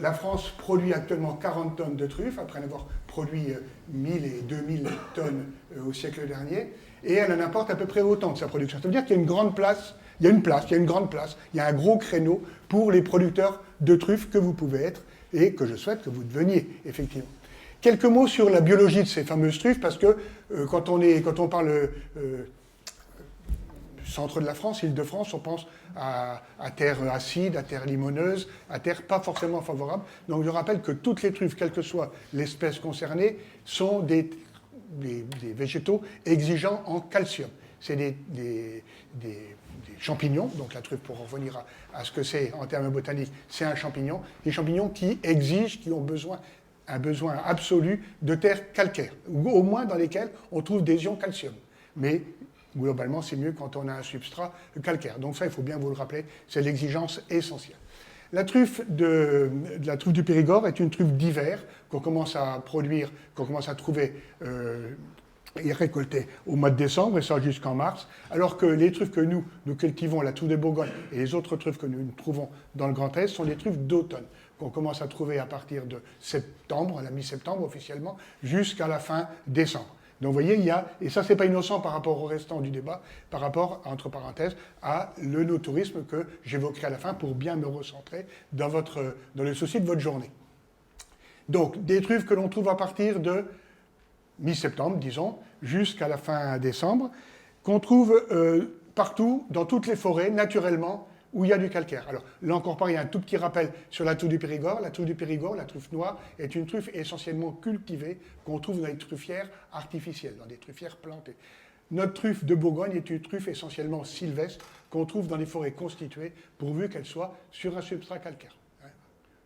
La France produit actuellement 40 tonnes de truffes, après en avoir produit 1000 et 2000 tonnes au siècle dernier, et elle en importe à peu près autant de sa production. Ça veut dire qu'il y a une grande place, il y a une grande place, il y a un gros créneau pour les producteurs de truffes que vous pouvez être, et que je souhaite que vous deveniez, effectivement. Quelques mots sur la biologie de ces fameuses truffes, parce que quand on parle centre de la France, Île-de-France, on pense à terre acide, à terre limoneuse, à terre pas forcément favorable. Donc je rappelle que toutes les truffes, quelle que soit l'espèce concernée, sont des végétaux exigeants en calcium. C'est des champignons, donc la truffe, pour revenir à ce que c'est en termes botaniques, c'est un champignon, des champignons qui ont un besoin absolu de terre calcaire, ou au moins dans lesquelles on trouve des ions calcium. Mais globalement, c'est mieux quand on a un substrat calcaire. Donc ça, il faut bien vous le rappeler, c'est l'exigence essentielle. La truffe la truffe du Périgord est une truffe d'hiver qu'on commence à produire, qu'on commence à trouver et récolter au mois de décembre, et ça jusqu'en mars, alors que les truffes que nous cultivons, la truffe de Bourgogne, et les autres truffes que nous trouvons dans le Grand Est, sont des truffes d'automne, qu'on commence à trouver à partir de septembre, à la mi-septembre officiellement, jusqu'à la fin décembre. Donc vous voyez, il y a, et ça c'est pas innocent par rapport au restant du débat, par rapport, entre parenthèses, à le no-tourisme que j'évoquerai à la fin pour bien me recentrer dans le souci de votre journée. Donc, des truffes que l'on trouve à partir de mi-septembre, disons, jusqu'à la fin décembre, qu'on trouve partout, dans toutes les forêts, naturellement, où il y a du calcaire. Alors, là encore pareil, il y a un tout petit rappel sur la truffe du Périgord. La truffe du Périgord, la truffe noire, est une truffe essentiellement cultivée qu'on trouve dans les truffières artificielles, dans des truffières plantées. Notre truffe de Bourgogne est une truffe essentiellement sylvestre qu'on trouve dans les forêts constituées, pourvu qu'elle soit sur un substrat calcaire.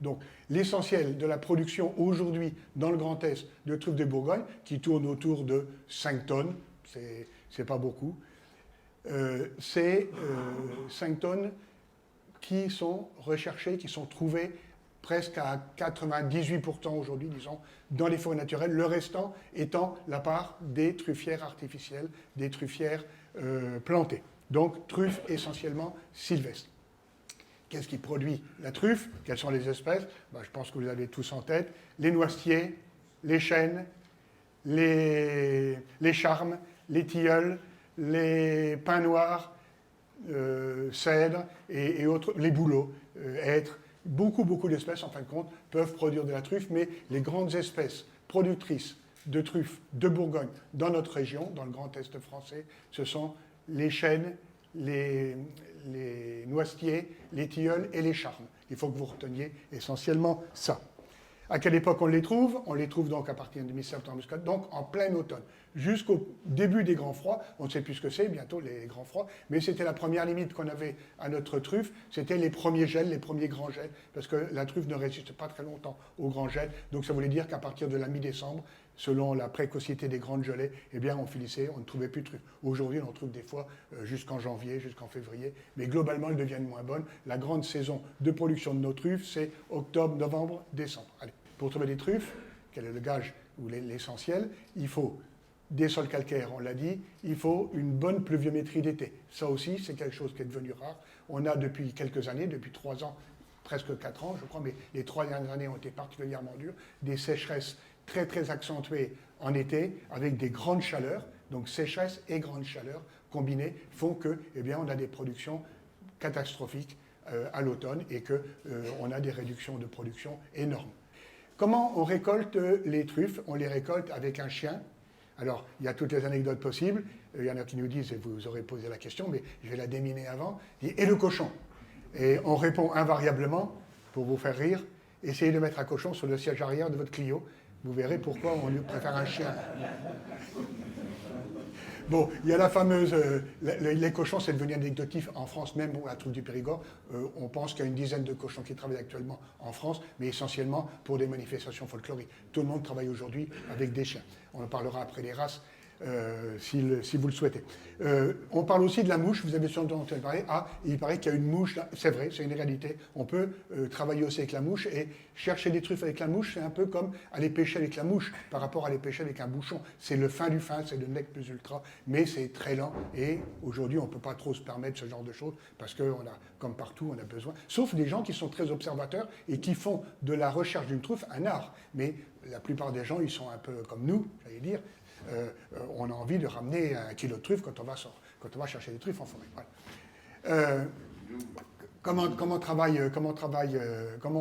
Donc, l'essentiel de la production aujourd'hui dans le Grand Est de truffes de Bourgogne, qui tourne autour de 5 tonnes, c'est pas beaucoup, c'est 5 tonnes qui sont recherchées, qui sont trouvées presque à 98% aujourd'hui, disons, dans les forêts naturelles, le restant étant la part des truffières artificielles, des truffières plantées. Donc, truffes essentiellement sylvestres. Qu'est-ce qui produit la truffe? Quelles sont les espèces? Je pense que vous avez tous en tête. Les noisetiers, les chênes, les charmes, les tilleuls, les pins noirs, cèdres et autres, les bouleaux, hêtres. Beaucoup d'espèces, en fin de compte, peuvent produire de la truffe, mais les grandes espèces productrices de truffes de Bourgogne dans notre région, dans le Grand Est français, ce sont les chênes, les noisetiers, les tilleuls et les charmes. Il faut que vous reteniez essentiellement ça. À quelle époque on les trouve? On les trouve donc à partir de mi-septembre, donc en plein automne, jusqu'au début des grands froids. On ne sait plus ce que c'est, bientôt les grands froids, mais c'était la première limite qu'on avait à notre truffe, c'était les premiers gels, les premiers grands gels, parce que la truffe ne résiste pas très longtemps aux grands gels, donc ça voulait dire qu'à partir de la mi-décembre, selon la précocité des grandes gelées, eh bien on finissait, on ne trouvait plus de truffe. Aujourd'hui, on en trouve des fois jusqu'en janvier, jusqu'en février, mais globalement, elles deviennent moins bonnes. La grande saison de production de nos truffes, c'est octobre, novembre, décembre. Allez, pour trouver des truffes, quel est le gage ou l'essentiel? Il faut des sols calcaires, on l'a dit, il faut une bonne pluviométrie d'été. Ça aussi, c'est quelque chose qui est devenu rare. On a depuis quelques années, depuis 3 ans, presque 4 ans, je crois, mais les 3 dernières années ont été particulièrement dures, des sécheresses très accentuées en été, avec des grandes chaleurs, donc sécheresse et grande chaleur combinées, font que, eh bien, on a des productions catastrophiques à l'automne et qu'on a des réductions de production énormes. Comment on récolte les truffes? On les récolte avec un chien. Alors, il y a toutes les anecdotes possibles. Il y en a qui nous disent, et vous aurez posé la question, mais je vais la déminer avant, et le cochon? Et on répond invariablement, pour vous faire rire, essayez de mettre un cochon sur le siège arrière de votre Clio. Vous verrez pourquoi on préfère un chien. Bon, il y a la fameuse... les cochons, c'est devenu anecdotique en France, même la truffe du Périgord. On pense qu'il y a une dizaine de cochons qui travaillent actuellement en France, mais essentiellement pour des manifestations folkloriques. Tout le monde travaille aujourd'hui avec des chiens. On en parlera après les races. si vous le souhaitez. On parle aussi de la mouche, vous avez sûrement entendu parler. Ah, il paraît qu'il y a une mouche, là. C'est vrai, c'est une réalité. On peut travailler aussi avec la mouche, et chercher des truffes avec la mouche, c'est un peu comme aller pêcher avec la mouche par rapport à aller pêcher avec un bouchon. C'est le fin du fin, c'est le nec plus ultra, mais c'est très lent, et aujourd'hui on ne peut pas trop se permettre ce genre de choses, parce que comme partout, on a besoin, sauf des gens qui sont très observateurs et qui font de la recherche d'une truffe un art. Mais la plupart des gens, ils sont un peu comme nous, j'allais dire. On a envie de ramener 1 kilo de truffes quand on va chercher des truffes en forêt. Voilà. Comment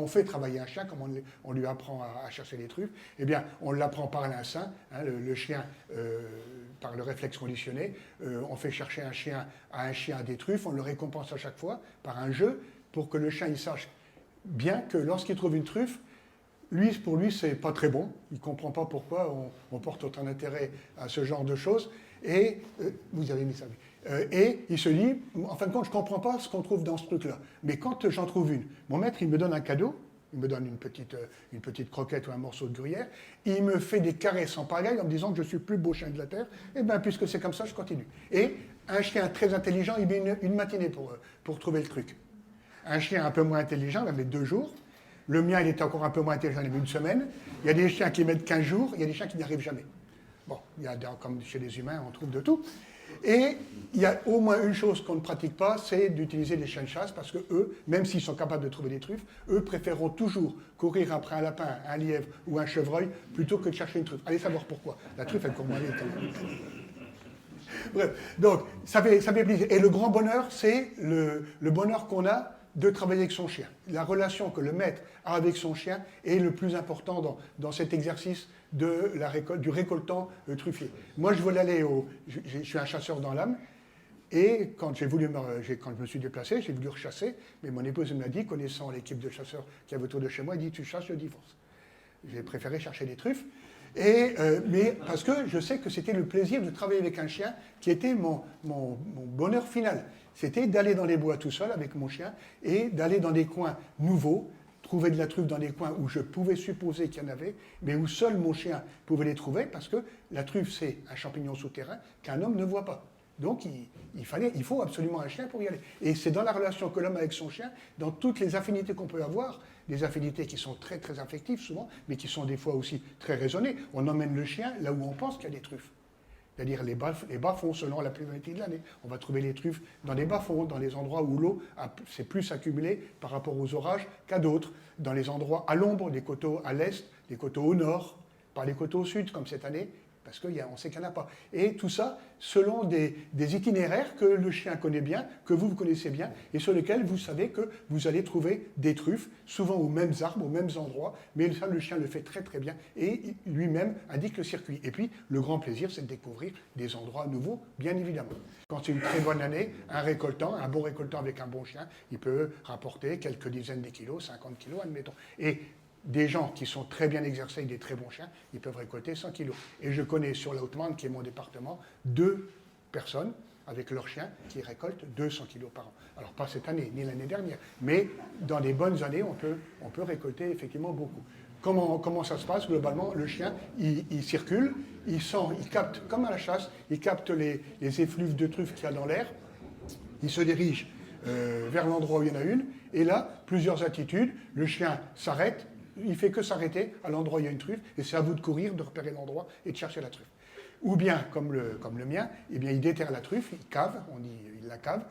on fait travailler un chien, comment on lui apprend à chercher les truffes? Eh bien, on l'apprend par l'instinct, hein, le chien, par le réflexe conditionné. On fait chercher un chien des truffes, on le récompense à chaque fois par un jeu, pour que le chien il sache bien que lorsqu'il trouve une truffe, pour lui, c'est pas très bon. Il ne comprend pas pourquoi on porte autant d'intérêt à ce genre de choses. Et vous avez mis ça. Et il se dit, en fin de compte, je ne comprends pas ce qu'on trouve dans ce truc-là. Mais quand j'en trouve une, mon maître, il me donne un cadeau. Il me donne une petite croquette ou un morceau de gruyère. Il me fait des caresses en pagaille en me disant que je suis le plus beau chien de la Terre. Et bien, puisque c'est comme ça, je continue. Et un chien très intelligent, il met une matinée pour trouver le truc. Un chien un peu moins intelligent, il va mettre 2 jours. Le mien, il était encore un peu moins intelligent, il a mis 1 semaine. Il y a des chiens qui mettent 15 jours, il y a des chiens qui n'y arrivent jamais. Bon, comme chez les humains, on trouve de tout. Et il y a au moins une chose qu'on ne pratique pas, c'est d'utiliser les chiens de chasse, parce que eux, même s'ils sont capables de trouver des truffes, eux préféreront toujours courir après un lapin, un lièvre ou un chevreuil, plutôt que de chercher une truffe. Allez savoir pourquoi. La truffe, elle court moins vite. Bref, donc, ça fait plaisir. Et le grand bonheur, c'est le bonheur qu'on a de travailler avec son chien. La relation que le maître a avec son chien est le plus important dans cet exercice du récoltant truffier. Moi, je voulais aller je suis un chasseur dans l'âme, et quand je me suis déplacé, j'ai voulu rechasser, mais mon épouse m'a dit, connaissant l'équipe de chasseurs qui avait autour de chez moi, elle dit, tu chasses, je divorce. J'ai préféré chercher des truffes, mais parce que je sais que c'était le plaisir de travailler avec un chien qui était mon bonheur final. C'était d'aller dans les bois tout seul avec mon chien et d'aller dans des coins nouveaux, trouver de la truffe dans des coins où je pouvais supposer qu'il y en avait, mais où seul mon chien pouvait les trouver, parce que la truffe, c'est un champignon souterrain qu'un homme ne voit pas. Donc il faut absolument un chien pour y aller. Et c'est dans la relation que l'homme a avec son chien, dans toutes les affinités qu'on peut avoir, des affinités qui sont très très affectives souvent, mais qui sont des fois aussi très raisonnées. On emmène le chien là où on pense qu'il y a des truffes. C'est-à-dire les bas-fonds selon la pluviométrie de l'année. On va trouver les truffes dans les bas-fonds, dans les endroits où l'eau s'est plus accumulée par rapport aux orages qu'à d'autres, dans les endroits à l'ombre, des coteaux à l'est, des coteaux au nord, pas les coteaux au sud comme cette année, parce qu'on sait qu'il n'y en a pas. Et tout ça selon des itinéraires que le chien connaît bien, que vous connaissez bien, et sur lesquels vous savez que vous allez trouver des truffes, souvent aux mêmes arbres, aux mêmes endroits, mais ça, le chien le fait très très bien, et lui-même indique le circuit. Et puis, le grand plaisir, c'est de découvrir des endroits nouveaux, bien évidemment. Quand c'est une très bonne année, un bon récoltant avec un bon chien, il peut rapporter quelques dizaines de kilos, 50 kilos, admettons. Et des gens qui sont très bien exercés avec des très bons chiens, ils peuvent récolter 100 kilos. Et je connais sur la Haute-Marne, qui est mon département, 2 personnes avec leurs chiens qui récoltent 200 kilos par an. Alors pas cette année, ni l'année dernière, mais dans des bonnes années, on peut récolter effectivement beaucoup. Comment ça se passe globalement? Le chien, il circule, il capte, comme à la chasse, il capte les effluves de truffes qu'il y a dans l'air, il se dirige vers l'endroit où il y en a une, et là, plusieurs attitudes, le chien s'arrête, il fait que s'arrêter à l'endroit où il y a une truffe, et c'est à vous de courir, de repérer l'endroit et de chercher la truffe. Ou bien, comme le mien, eh bien, il déterre la truffe, il cave, on dit il la cave,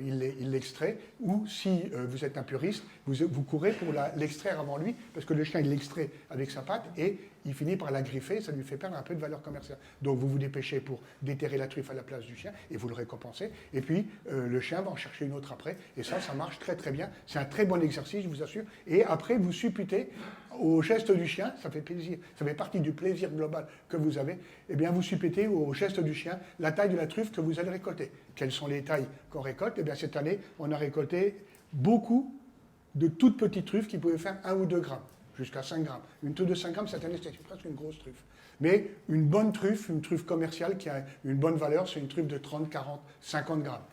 il l'extrait, ou si vous êtes un puriste, vous courez pour l'extraire avant lui, parce que le chien, il l'extrait avec sa patte, et il finit par la griffer, ça lui fait perdre un peu de valeur commerciale. Donc vous vous dépêchez pour déterrer la truffe à la place du chien, et vous le récompensez, et puis le chien va en chercher une autre après, et ça marche très très bien. C'est un très bon exercice, je vous assure, et après vous supputez au geste du chien, ça fait plaisir, ça fait partie du plaisir global que vous avez, eh bien vous supputez au geste du chien la taille de la truffe que vous allez récolter. Quelles sont les tailles qu'on récolte? Eh bien cette année, on a récolté beaucoup de toutes petites truffes qui pouvaient faire 1 ou 2 grammes, jusqu'à 5 grammes. Une truffe de 5 grammes, cette année, c'était presque une grosse truffe. Mais une bonne truffe, une truffe commerciale qui a une bonne valeur, c'est une truffe de 30, 40, 50 grammes.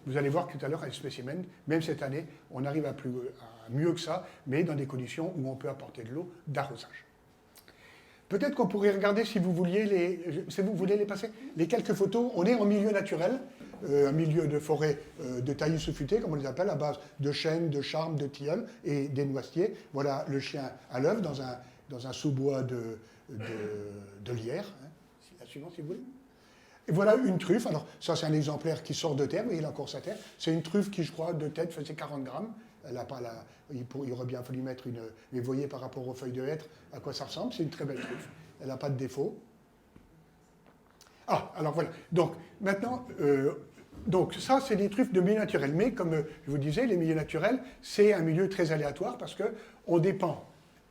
Vous allez voir que tout à l'heure, à spécimen, même cette année, on arrive à mieux que ça, mais dans des conditions où on peut apporter de l'eau d'arrosage. Peut-être qu'on pourrait regarder, si vous vouliez, si vous voulez les passer, les quelques photos. On est en milieu naturel, un milieu de forêt de taillis sous-futés, comme on les appelle, à base de chênes, de charmes, de tilleuls et des noisetiers. Voilà le chien à l'œuvre dans un sous-bois de lierre. Hein. La suivante, si vous voulez. Et voilà une truffe. Alors, ça, c'est un exemplaire qui sort de terre, mais il a encore sa terre. C'est une truffe qui, je crois, de tête faisait 40 grammes. Elle a pas il aurait bien fallu mettre une. Mais vous voyez par rapport aux feuilles de hêtre à quoi ça ressemble. C'est une très belle truffe. Elle n'a pas de défaut. Ah, alors voilà. Donc, maintenant, donc ça, c'est des truffes de milieu naturel. Mais comme je vous disais, les milieux naturels, c'est un milieu très aléatoire parce qu'on dépend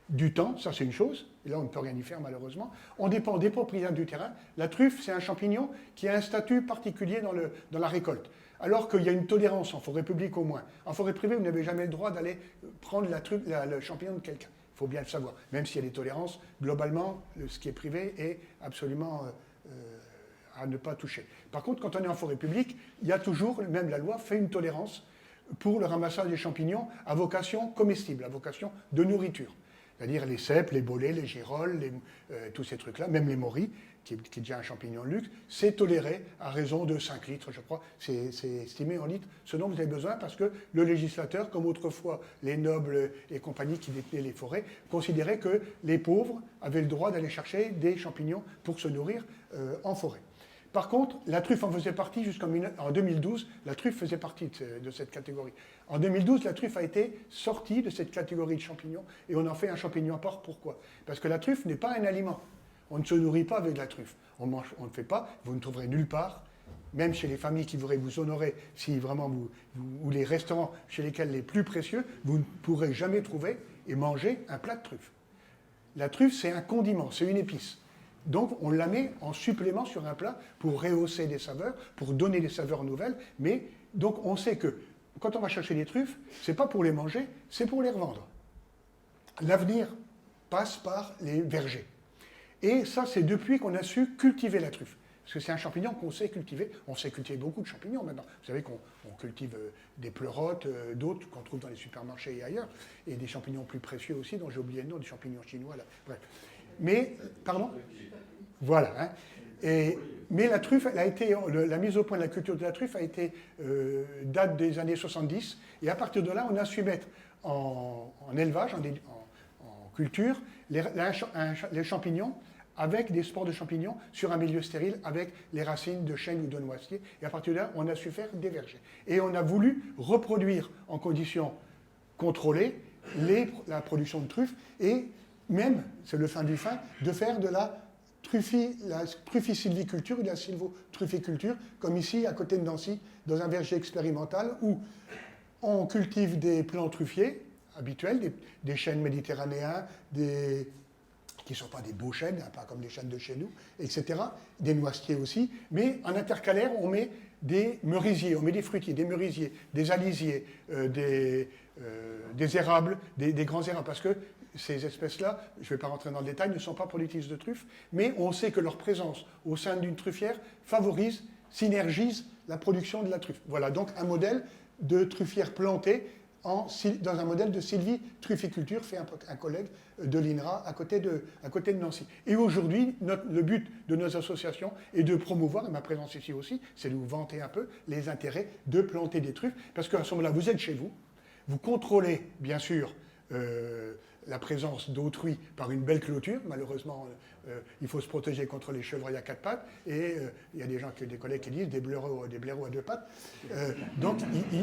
du temps, ça c'est une chose, et là on ne peut rien y faire malheureusement. On dépend des propriétaires du terrain. La truffe, c'est un champignon qui a un statut particulier dans la récolte. Alors qu'il y a une tolérance en forêt publique au moins. En forêt privée, vous n'avez jamais le droit d'aller prendre le champignon de quelqu'un. Il faut bien le savoir. Même s'il y a des tolérances, globalement, ce qui est privé est absolument à ne pas toucher. Par contre, quand on est en forêt publique, il y a toujours, même la loi fait une tolérance pour le ramassage des champignons à vocation comestible, à vocation de nourriture. C'est-à-dire les cèpes, les bolets, les girolles, tous ces trucs-là, même les morilles, qui est déjà un champignon de luxe, c'est toléré à raison de 5 litres, je crois. C'est estimé en litres ce dont vous avez besoin parce que le législateur, comme autrefois les nobles et compagnies qui détenaient les forêts, considérait que les pauvres avaient le droit d'aller chercher des champignons pour se nourrir en forêt. Par contre, la truffe en faisait partie jusqu'en 2012. La truffe faisait partie de cette catégorie. En 2012, la truffe a été sortie de cette catégorie de champignons et on en fait un champignon à part. Pourquoi? Parce que la truffe n'est pas un aliment. On ne se nourrit pas avec la truffe. On ne fait pas, vous ne trouverez nulle part, même chez les familles qui voudraient vous honorer, si vraiment ou les restaurants chez lesquels les plus précieux, vous ne pourrez jamais trouver et manger un plat de truffe. La truffe, c'est un condiment, c'est une épice. Donc on la met en supplément sur un plat pour rehausser des saveurs, pour donner des saveurs nouvelles. Mais donc on sait que quand on va chercher des truffes, c'est pas pour les manger, c'est pour les revendre. L'avenir passe par les vergers. Et ça, c'est depuis qu'on a su cultiver la truffe. Parce que c'est un champignon qu'on sait cultiver. On sait cultiver beaucoup de champignons maintenant. Vous savez qu'on cultive des pleurotes, d'autres qu'on trouve dans les supermarchés et ailleurs. Et des champignons plus précieux aussi, dont j'ai oublié le nom, des champignons chinois. Là. Bref. Mais, pardon? Voilà. Hein. Mais la truffe, la mise au point de la culture de la truffe date des années 70. Et à partir de là, on a su mettre en élevage, en culture, les champignons avec des spores de champignons sur un milieu stérile avec les racines de chêne ou de noisetier. Et à partir de là, on a su faire des vergers. Et on a voulu reproduire en conditions contrôlées la production de truffes et même, c'est le fin du fin, de faire de la truffisylviculture ou de la sylvotrufficulture, comme ici, à côté de Nancy, dans un verger expérimental où on cultive des plants truffiers habituels, des chênes méditerranéens, qui ne sont pas des beaux chênes, hein, pas comme les chênes de chez nous, etc., des noisetiers aussi, mais en intercalaire, on met des merisiers, on met des fruitiers, des merisiers, des alisiers, des érables, des grands érables, parce que ces espèces-là, je ne vais pas rentrer dans le détail, ne sont pas productrices de truffes, mais on sait que leur présence au sein d'une truffière synergise la production de la truffe. Voilà donc un modèle de truffière plantée dans un modèle de sylvitrufficulture fait un collègue de l'INRA à côté de Nancy. Et aujourd'hui, le but de nos associations est de promouvoir, et ma présence ici aussi, c'est de vous vanter un peu les intérêts de planter des truffes, parce qu'à ce moment-là, vous êtes chez vous, vous contrôlez, bien sûr, la présence d'autrui par une belle clôture. Malheureusement, il faut se protéger contre les chevreuils à 4 pattes. Et il y a des collègues qui disent des blaireaux à 2 pattes. Donc,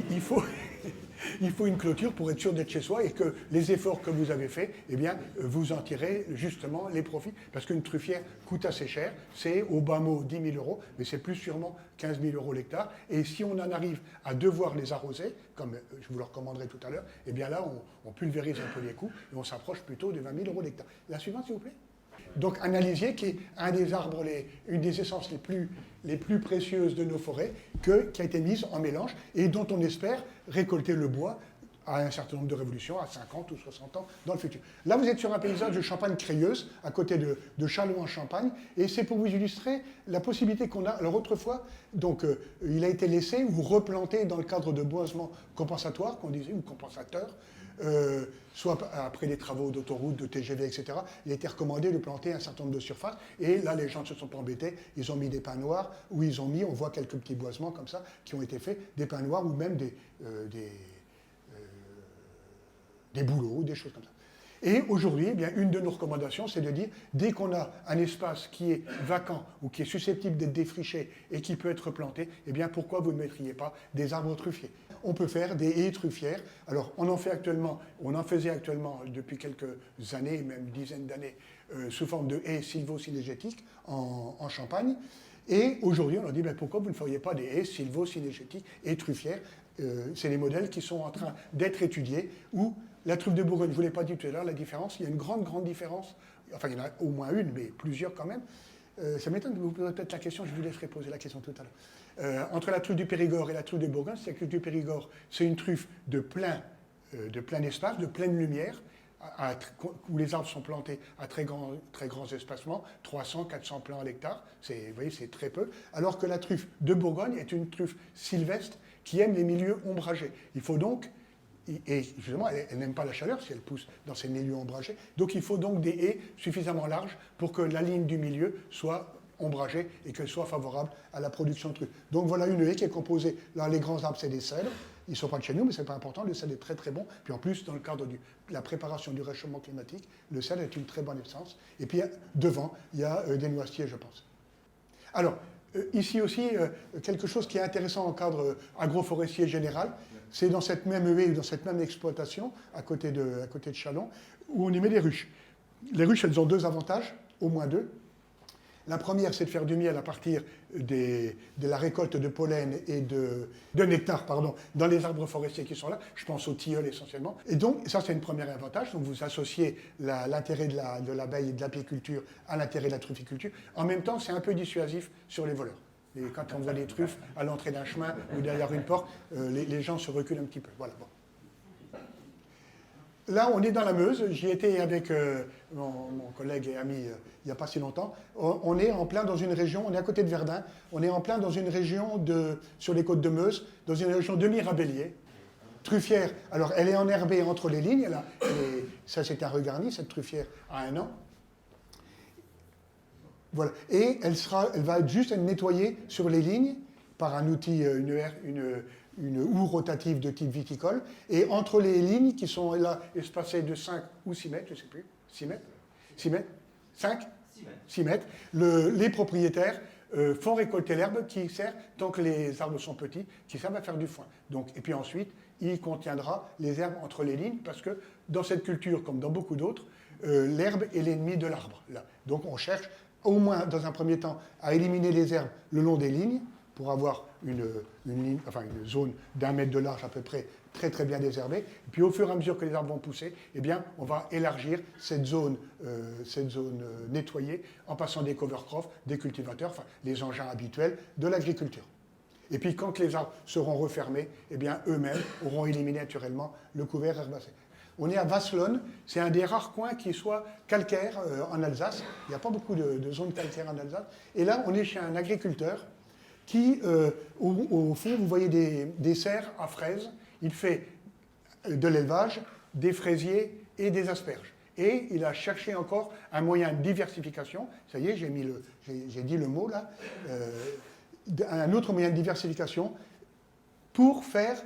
il faut une clôture pour être sûr d'être chez soi et que les efforts que vous avez faits, eh bien, vous en tirez justement les profits. Parce qu'une truffière coûte assez cher. C'est au bas mot 10 000 euros, mais c'est plus sûrement 15 000 euros l'hectare. Et si on en arrive à devoir les arroser, comme je vous le recommanderai tout à l'heure, eh bien là, on pulvérise un peu les coûts et on s'approche plutôt de 20 000 euros l'hectare. La suivante, s'il vous plaît. Donc un alisier qui est un des arbres, une des essences les plus précieuses de nos forêts, qui a été mise en mélange et dont on espère récolter le bois à un certain nombre de révolutions, à 50 ou 60 ans dans le futur. Là, vous êtes sur un paysage de Champagne-Crayeuse, à côté de Châlons-en-Champagne, et c'est pour vous illustrer la possibilité qu'on a. Alors autrefois, donc, il a été laissé ou replanté dans le cadre de boisement compensatoire, qu'on disait, ou compensateur, soit après les travaux d'autoroute, de TGV, etc. Il a été recommandé de planter un certain nombre de surfaces, et là, les gens ne se sont pas embêtés, ils ont mis des pins noirs, ou ils ont mis, on voit quelques petits boisements comme ça, qui ont été faits, des pins noirs, ou même des bouleaux, des choses comme ça. Et aujourd'hui, eh bien, une de nos recommandations, c'est de dire, dès qu'on a un espace qui est vacant ou qui est susceptible d'être défriché et qui peut être planté, eh bien, pourquoi vous ne mettriez pas des arbres truffiers? On peut faire des haies truffières. Alors, on en faisait actuellement depuis quelques années, même une dizaine d'années, sous forme de haies sylvo-cynégétiques en Champagne. Et aujourd'hui, on leur dit, ben, pourquoi vous ne feriez pas des haies sylvo-cynégétiques et truffières? C'est les modèles qui sont en train d'être étudiés, où la truffe de Bourgogne, je ne vous l'ai pas dit tout à l'heure, la différence, il y a une grande, grande différence, enfin il y en a au moins une, mais plusieurs quand même. Ça m'étonne que vous posiez peut-être la question, je vous laisserai poser la question tout à l'heure. Entre la truffe du Périgord et la truffe de Bourgogne, c'est que la truffe du Périgord, c'est une truffe de plein espace, de pleine lumière, où les arbres sont plantés à très grands espacements, 300, 400 plants à l'hectare, vous voyez, c'est très peu, alors que la truffe de Bourgogne est une truffe sylvestre qui aime les milieux ombragés. Il faut donc, et justement, elle n'aime pas la chaleur si elle pousse dans ces milieux ombragés, donc il faut donc des haies suffisamment larges pour que la ligne du milieu soit ombragée et qu'elle soit favorable à la production de truffes. Donc voilà une haie qui est composée, là les grands arbres c'est des cèdres, ils ne sont pas de chez nous mais c'est pas important, le cèdre est très très bon, puis en plus dans le cadre de la préparation du réchauffement climatique, le cèdre est une très bonne essence, et puis devant il y a des noisetiers je pense. Alors, ici aussi, quelque chose qui est intéressant en cadre agroforestier général, c'est dans cette même haie ou dans cette même exploitation, à côté de Châlons, où on y met des ruches. Les ruches, elles ont deux avantages, au moins deux. La première, c'est de faire du miel à partir de la récolte de pollen et de nectar, dans les arbres forestiers qui sont là. Je pense aux tilleuls essentiellement. Et donc, ça, c'est un premier avantage. Donc, vous associez l'intérêt de l'abeille et de l'apiculture à l'intérêt de la trufficulture. En même temps, c'est un peu dissuasif sur les voleurs. Et quand on voit des truffes à l'entrée d'un chemin ou derrière une porte, les gens se reculent un petit peu. Voilà. Bon. Là, on est dans la Meuse. J'y étais avec mon collègue et ami il n'y a pas si longtemps. On est en plein dans une région, on est à côté de Verdun, on est en plein dans une région sur les côtes de Meuse, dans une région de Mirabellier, truffière. Alors, elle est enherbée entre les lignes. Ça, c'est un regarni, cette truffière a 1 an. Voilà. Et elle va être juste nettoyée sur les lignes par un outil, une houe rotative de type viticole, et entre les lignes qui sont là espacées de 5 ou 6 mètres, je ne sais plus, 6 mètres 6 mètres 5 6 mètres, les propriétaires font récolter l'herbe qui sert, tant que les arbres sont petits, qui servent à faire du foin. Donc, et puis ensuite, il contiendra les herbes entre les lignes, parce que dans cette culture, comme dans beaucoup d'autres, l'herbe est l'ennemi de l'arbre. Là. Donc on cherche, au moins dans un premier temps, à éliminer les herbes le long des lignes, pour avoir une zone d'1 mètre de large à peu près, très très bien désherbée. Et puis au fur et à mesure que les arbres vont pousser, eh bien, on va élargir cette zone nettoyée en passant des cover crops, des cultivateurs, enfin les engins habituels de l'agriculture. Et puis quand les arbres seront refermés, eh bien, eux-mêmes auront éliminé naturellement le couvert herbacé. On est à Vasselonne, c'est un des rares coins qui soit calcaire en Alsace. Il n'y a pas beaucoup de zones calcaires en Alsace. Et là, on est chez un agriculteur qui, au fond, vous voyez des serres à fraises. Il fait de l'élevage, des fraisiers et des asperges. Et il a cherché encore un moyen de diversification. Ça y est, j'ai dit le mot là. Un autre moyen de diversification pour faire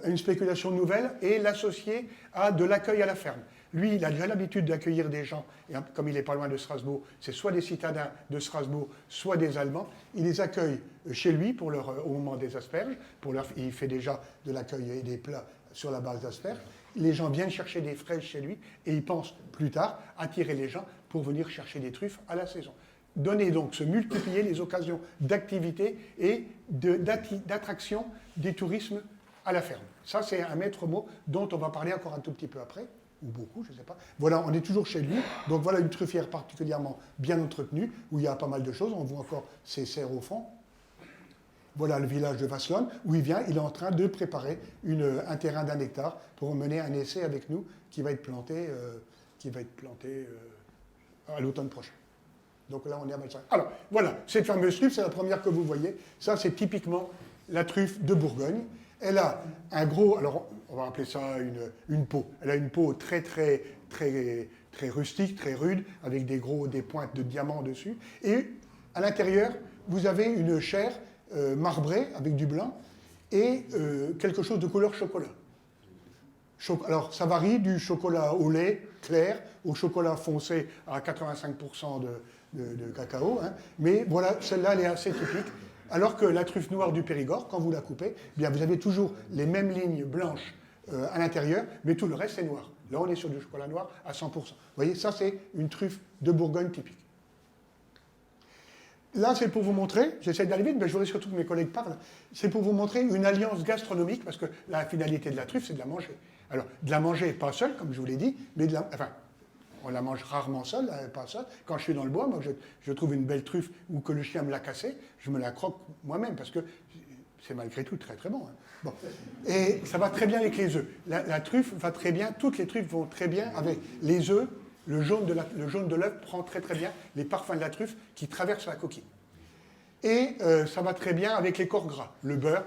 une spéculation nouvelle et l'associer à de l'accueil à la ferme. Lui, il a déjà l'habitude d'accueillir des gens, et comme il n'est pas loin de Strasbourg, c'est soit des citadins de Strasbourg, soit des Allemands. Il les accueille chez lui au moment des asperges. Il fait déjà de l'accueil et des plats sur la base d'asperges. Les gens viennent chercher des fraises chez lui et il pense plus tard attirer les gens pour venir chercher des truffes à la saison. Se multiplier les occasions d'activité et d'attraction des tourismes à la ferme. Ça, c'est un maître mot dont on va parler encore un tout petit peu après, ou beaucoup, je ne sais pas. Voilà, on est toujours chez lui. Donc voilà une truffière particulièrement bien entretenue, où il y a pas mal de choses. On voit encore ses serres au fond. Voilà le village de Vasselonne, où il est en train de préparer un terrain d'1 hectare pour mener un essai avec nous qui va être planté, à l'automne prochain. Donc là, on est à Valsac. Alors, voilà, cette fameuse truffe, c'est la première que vous voyez. Ça, c'est typiquement la truffe de Bourgogne. Elle a un gros, alors on va appeler ça une peau. Elle a une peau très rustique, très rude, avec des pointes de diamant dessus. Et à l'intérieur, vous avez une chair marbrée avec du blanc et quelque chose de couleur chocolat. Alors, ça varie du chocolat au lait clair au chocolat foncé à 85% de cacao. Hein. Mais voilà, celle-là, elle est assez typique. Alors que la truffe noire du Périgord, quand vous la coupez, eh bien, vous avez toujours les mêmes lignes blanches à l'intérieur, mais tout le reste est noir. Là, on est sur du chocolat noir à 100%. Vous voyez, ça, c'est une truffe de Bourgogne typique. Là, c'est pour vous montrer, j'essaie d'aller vite, mais je voudrais surtout que mes collègues parlent, c'est pour vous montrer une alliance gastronomique, parce que la finalité de la truffe, c'est de la manger. Alors, de la manger pas seule, comme je vous l'ai dit, mais on la mange rarement seule, pas seule. Quand je suis dans le bois, moi, je trouve une belle truffe ou que le chien me l'a cassée, je me la croque moi-même, parce que c'est malgré tout très très bon. Hein. Bon. Et ça va très bien avec les œufs. La truffe va très bien, toutes les truffes vont très bien avec les œufs. Le jaune de l'œuf prend très très bien les parfums de la truffe qui traversent la coquille. Et ça va très bien avec les corps gras. Le beurre,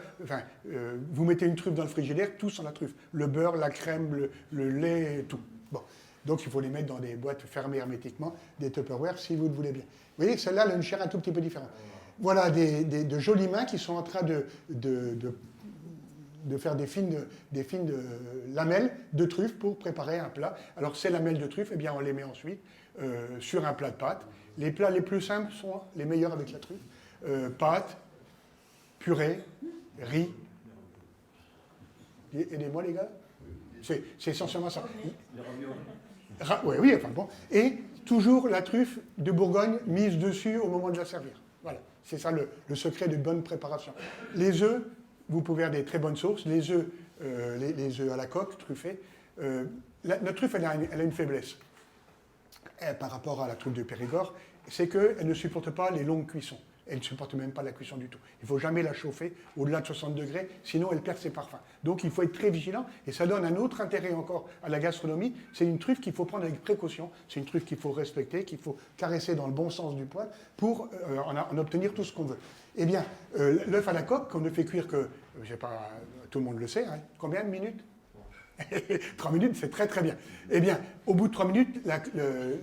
vous mettez une truffe dans le frigidaire, tout sans la truffe. Le beurre, la crème, le lait, tout. Bon. Donc il faut les mettre dans des boîtes fermées hermétiquement, des Tupperware, si vous le voulez bien. Vous voyez, celle-là, elle a une chair un tout petit peu différente. Voilà de jolies mains qui sont en train de faire des fines lamelles de truffe pour préparer un plat. Alors ces lamelles de truffe, eh bien, on les met ensuite sur un plat de pâtes. Les plats les plus simples sont les meilleurs avec la truffe. Pâtes, purée, riz. Aidez-moi les gars. C'est essentiellement ça. Oui, enfin bon. Et toujours la truffe de Bourgogne mise dessus au moment de la servir. Voilà, c'est ça le secret de bonne préparation. Les œufs, vous pouvez avoir des très bonnes sources. Les œufs à la coque, truffés. Notre truffe, elle a une faiblesse par rapport à la truffe de Périgord, c'est qu'elle ne supporte pas les longues cuissons. Elle ne supporte même pas la cuisson du tout. Il ne faut jamais la chauffer au-delà de 60 degrés, sinon elle perd ses parfums. Donc il faut être très vigilant, et ça donne un autre intérêt encore à la gastronomie. C'est une truffe qu'il faut prendre avec précaution, c'est une truffe qu'il faut respecter, qu'il faut caresser dans le bon sens du poil pour en obtenir tout ce qu'on veut. Eh bien, l'œuf à la coque, qu'on ne fait cuire que, je sais pas, tout le monde le sait, hein, combien de minutes 3 minutes, c'est très très bien. Eh bien, au bout de 3 minutes,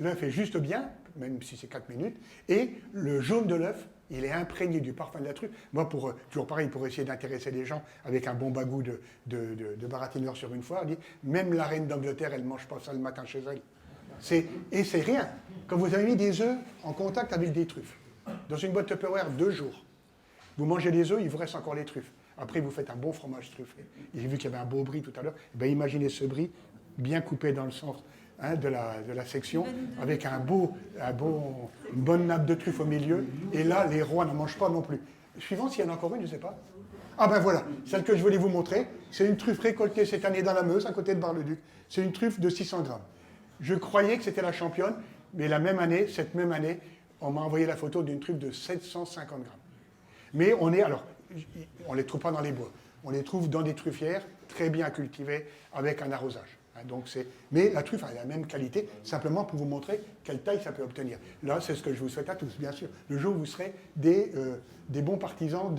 l'œuf est juste bien, même si c'est 4 minutes, et le jaune de l'œuf, il est imprégné du parfum de la truffe. Moi, toujours pareil, pour essayer d'intéresser les gens avec un bon bagou de baratineur sur une foire, on dit, même la reine d'Angleterre, elle ne mange pas ça le matin chez elle. Et c'est rien. Quand vous avez mis des œufs en contact avec des truffes, dans une boîte Tupperware 2 jours, vous mangez des œufs, il vous reste encore les truffes. Après, vous faites un bon fromage truffé. J'ai vu qu'il y avait un beau brie tout à l'heure. Ben, imaginez ce brie bien coupé dans le sens de la section, avec une bonne nappe de truffe au milieu. Et là, les rois n'en mangent pas non plus. Suivant, s'il y en a encore une, je ne sais pas. Ah ben voilà, celle que je voulais vous montrer, c'est une truffe récoltée cette année dans la Meuse, à côté de Bar-le-Duc. C'est une truffe de 600 grammes. Je croyais que c'était la championne, mais cette même année, on m'a envoyé la photo d'une truffe de 750 grammes. Mais on ne les trouve pas dans les bois. On les trouve dans des truffières très bien cultivées avec un arrosage. Mais la truffe a la même qualité, simplement pour vous montrer quelle taille ça peut obtenir. Là, c'est ce que je vous souhaite à tous, bien sûr. Le jour où vous serez des bons partisans,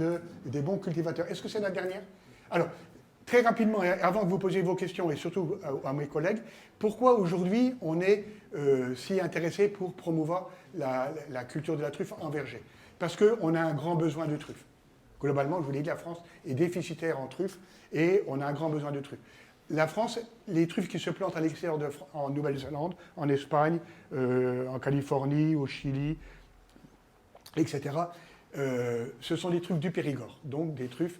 des bons cultivateurs. Est-ce que c'est la dernière? Alors, très rapidement, avant que vous posiez vos questions, et surtout à mes collègues, pourquoi aujourd'hui on est si intéressé pour promouvoir la culture de la truffe en verger? Parce qu'on a un grand besoin de truffes. Globalement, je vous l'ai dit, la France est déficitaire en truffes et on a un grand besoin de truffes. La France, les truffes qui se plantent à l'extérieur en Nouvelle-Zélande, en Espagne, en Californie, au Chili, etc., ce sont des truffes du Périgord. Donc des truffes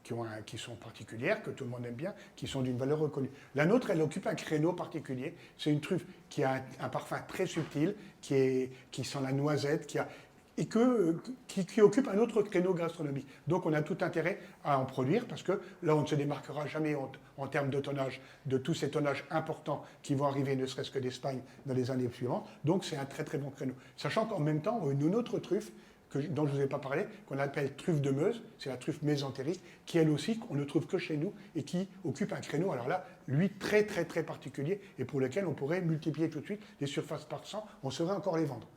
qui sont particulières, que tout le monde aime bien, qui sont d'une valeur reconnue. La nôtre, elle occupe un créneau particulier. C'est une truffe qui a un parfum très subtil, qui sent la noisette, qui occupe un autre créneau gastronomique. Donc on a tout intérêt à en produire parce que là on ne se démarquera jamais en termes de tonnage de tous ces tonnages importants qui vont arriver ne serait-ce que d'Espagne dans les années suivantes. Donc c'est un très très bon créneau. Sachant qu'en même temps, une autre truffe dont je ne vous ai pas parlé, qu'on appelle truffe de Meuse, c'est la truffe mésentérique, qui elle aussi, on ne trouve que chez nous et qui occupe un créneau, alors là, lui, très très très particulier et pour lequel on pourrait multiplier tout de suite les surfaces par 100, on saurait encore les vendre.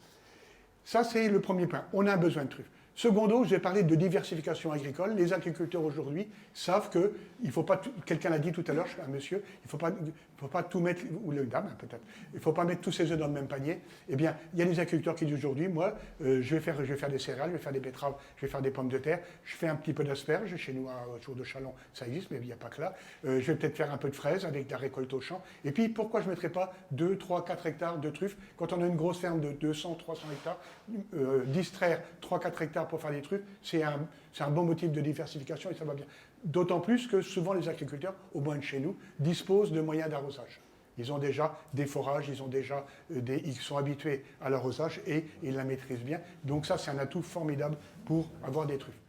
Ça, c'est le premier point. On a un besoin de truffes. Secondo, je vais parler de diversification agricole. Les agriculteurs aujourd'hui savent que il faut pas, quelqu'un l'a dit tout à l'heure, un monsieur, il faut pas tout mettre, ou le dame peut-être, il ne faut pas mettre tous ses œufs dans le même panier. Eh bien, il y a des agriculteurs qui disent aujourd'hui, moi, je vais faire des céréales, je vais faire des betteraves, je vais faire des pommes de terre, je fais un petit peu d'asperges, chez nous, autour de Châlons, ça existe, mais il n'y a pas que là. Je vais peut-être faire un peu de fraises avec de la récolte au champ. Et puis, pourquoi je ne mettrais pas 2, 3, 4 hectares de truffes quand on a une grosse ferme de 200, 300 hectares, distraire 3, 4 hectares pour faire des truffes, c'est un bon motif de diversification et ça va bien. D'autant plus que souvent les agriculteurs, au moins de chez nous, disposent de moyens d'arrosage. Ils ont déjà des forages, ils sont habitués à l'arrosage et ils la maîtrisent bien. Donc ça, c'est un atout formidable pour avoir des truffes.